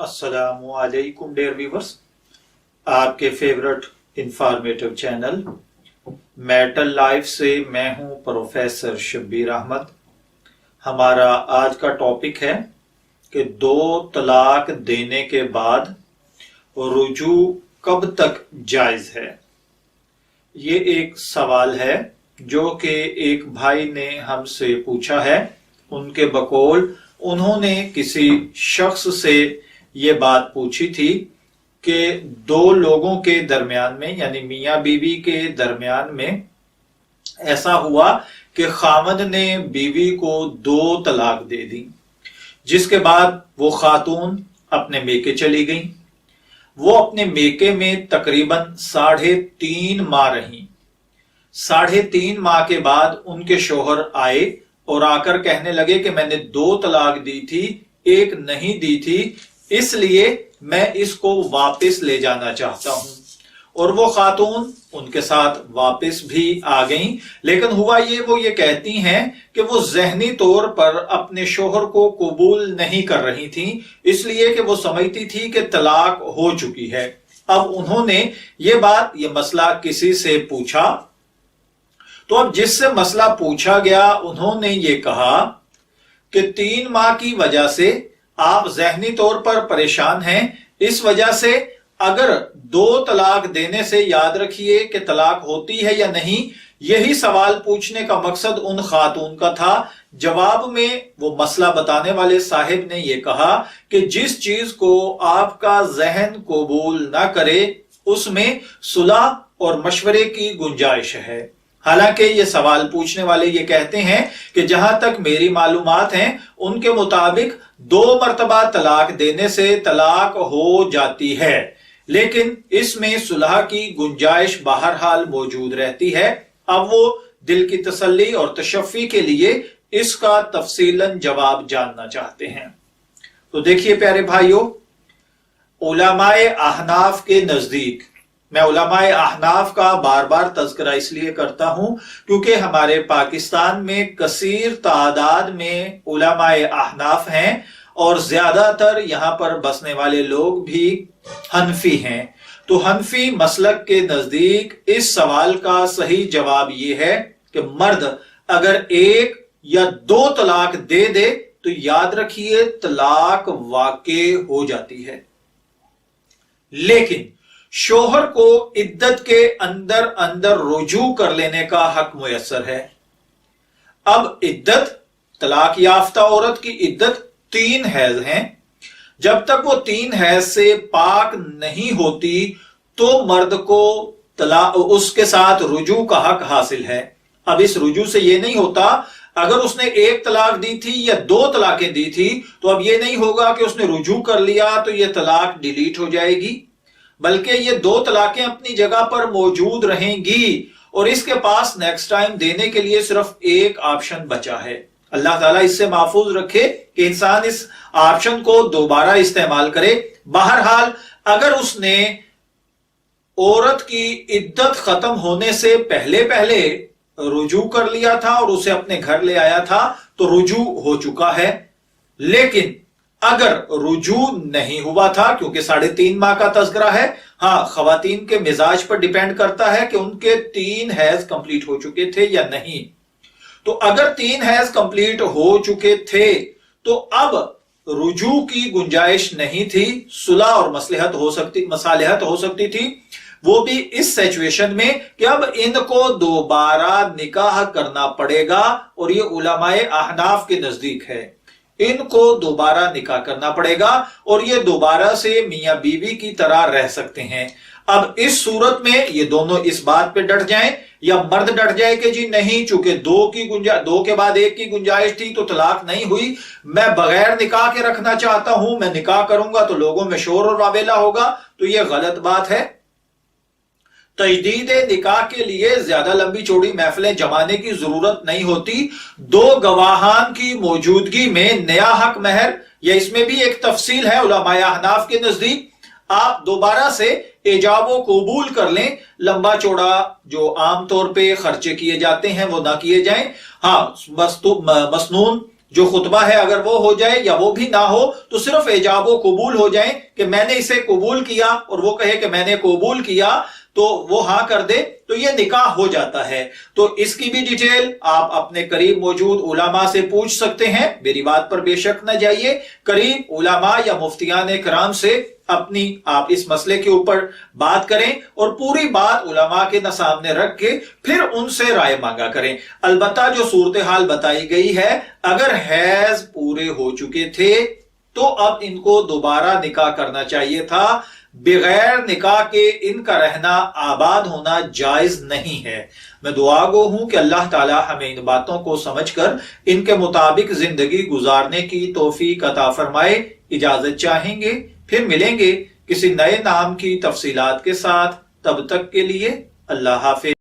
अस्सलामु अलैकुम dear viewers, आपके favourite informative channel metal life से मैं हूं प्रोफेसर शब्बीर अहमद। हमारा आज का टॉपिक है कि 2 तलाक देने के बाद रुजू कब तक जायज है। ये एक सवाल है जो कि एक भाई ने हमसे पूछा है। उनके बकौल उन्होंने किसी शख्स से ये बात पूछी थी कि 2 लोगों के दरमियान में यानी मियां बीवी के दरमियान में ऐसा हुआ कि खामद ने बीवी को 2 तलाक दे दी, जिसके बाद वो खातून अपने मेके चली गई। वो अपने मेके में तकरीबन 3.5 माह रही। 3.5 माह के बाद उनके शोहर आए और आकर कहने लगे कि मैंने 2 तलाक दी थी, 1 नहीं दी थी, इसलिए मैं इसको वापस ले जाना चाहता हूं। और वो खातून उनके साथ वापस भी आ गईं, लेकिन हुआ वो ये कहती हैं कि वो जहनी तौर पर अपने शोहर को कबूल नहीं कर रही थी, इसलिए कि वो समझती थी कि तलाक हो चुकी है। अब उन्होंने ये मसला किसी से पूछा, तो अब जिससे मसला पूछा गया उन्होंने ये कहा कि 3 माह की वजह से आप जहनी तौर पर परेशान हैं, इस वजह से अगर 2 तलाक देने से याद रखिए कि तलाक होती है या नहीं। यही सवाल पूछने का मकसद उन खातून का था। जवाब में वो मसला बताने वाले साहिब ने यह कहा कि जिस चीज को आपका जहन कबूल ना करे उसमें सुलह और मशवरे की गुंजाइश है। हालांकि ये सवाल पूछने वाले ये कहते हैं कि जहां तक मेरी मालूमात हैं उनके मुताबिक 2 मर्तबा तलाक देने से तलाक हो जाती है, लेकिन इसमें सुलह की गुंजाइश बहरहाल मौजूद रहती है। अब वो दिल की तसल्ली और तशफ़ी के लिए इसका तफसीलन जवाब जानना चाहते हैं। तो देखिए प्यारे भाइयों, उलमाए अहनाफ के नजदीक, मैं उलमाए अहनाफ का बार बार तज़किरा इसलिए करता हूं क्योंकि हमारे पाकिस्तान में कसीर तादाद में उलमाए अहनाफ हैं और ज्यादातर यहां पर बसने वाले लोग भी हनफी हैं। तो हनफी मसलक के नजदीक इस सवाल का सही जवाब यह है कि मर्द अगर 1 या 2 तलाक दे दे तो याद रखिए तलाक वाक़े हो जाती है, लेकिन शोहर को इद्दत के अंदर अंदर रुजू कर लेने का हक मुयस्सर है। अब इद्दत, तलाक याफ्ता औरत की इद्दत 3 हैज हैं। जब तक वो 3 हैज से पाक नहीं होती तो मर्द को उसके साथ रुजू का हक हासिल है। अब इस रुजू से ये नहीं होता अगर उसने 1 तलाक दी थी या 2 तलाकें दी थी तो अब ये नहीं होगा कि उसने रुजू कर लिया तो ये तलाक डिलीट हो जाएगी, बल्कि ये 2 तलाकें अपनी जगह पर मौजूद रहेंगी और इसके पास नेक्स्ट टाइम देने के लिए सिर्फ 1 ऑप्शन बचा है। अल्लाह ताला इससे महफूज रखे कि इंसान इस ऑप्शन को दोबारा इस्तेमाल करे। बहरहाल अगर उसने औरत की इद्दत खत्म होने से पहले पहले रुजू कर लिया था और उसे अपने घर ले आया था तो रुजू हो चुका है, लेकिन अगर रुजू नहीं हुआ था, क्योंकि 3.5 माह का तज़किरा है, हाँ खवातीन के मिजाज पर डिपेंड करता है कि उनके 3 हैज कंप्लीट हो चुके थे या नहीं। तो अगर 3 हैज कंप्लीट हो चुके थे तो अब रुजू की गुंजाइश नहीं थी, सुलह और मसलहत हो सकती थी, वो भी इस सिचुएशन में कि अब इनको दोबारा निकाह करना पड़ेगा। और ये उलमाए अहनाफ के नजदीक है, इनको दोबारा निकाह करना पड़ेगा और ये दोबारा से मियां बीवी की तरह रह सकते हैं। अब इस सूरत में ये दोनों इस बात पे डट जाएं या मर्द डट जाए कि जी नहीं, चूंकि 2 के बाद 1 की गुंजाइश थी तो तलाक नहीं हुई, मैं बगैर निकाह के रखना चाहता हूं, मैं निकाह करूंगा तो लोगों में शोर और वावेला होगा, तो ये गलत बात है। तजदीद निकाह के लिए ज्यादा लंबी चौड़ी महफिलें जमाने की जरूरत नहीं होती। 2 गवाहान की मौजूदगी में नया हक महर, या इसमें भी एक तफसील है उलमाए अहनाफ के नजदीक, आप दोबारा से एजाबो कबूल कर लें। लंबा चौड़ा जो आमतौर पे खर्चे किए जाते हैं वो ना किए जाएं। हाँ, मसनून جو خطبہ ہے اگر وہ ہو جائے یا وہ بھی نہ ہو تو صرف ایجاب و قبول ہو جائیں کہ میں نے اسے قبول کیا اور وہ کہے کہ میں نے قبول کیا تو وہ ہاں کر دے تو یہ نکاح ہو جاتا ہے۔ تو اس کی بھی ڈیٹیل آپ اپنے قریب موجود علماء سے پوچھ سکتے ہیں، میری بات پر بے شک نہ جائیے، قریب علماء یا مفتیان کرام سے آپ اس مسئلے کے اوپر بات کریں اور پوری بات علماء کے سامنے رکھ کے پھر ان سے رائے مانگا کریں۔ البتہ جو صورتحال بتائی گئی ہے، اگر حیض پورے ہو چکے تھے تو اب ان کو دوبارہ نکاح کرنا چاہیے تھا، بغیر نکاح کے ان کا رہنا آباد ہونا جائز نہیں ہے۔ میں دعا گو ہوں کہ اللہ تعالی ہمیں ان باتوں کو سمجھ کر ان کے مطابق زندگی گزارنے کی توفیق عطا فرمائے۔ اجازت چاہیں گے، پھر ملیں گے کسی نئے نام کی تفصیلات کے ساتھ، تب تک کے لیے اللہ حافظ۔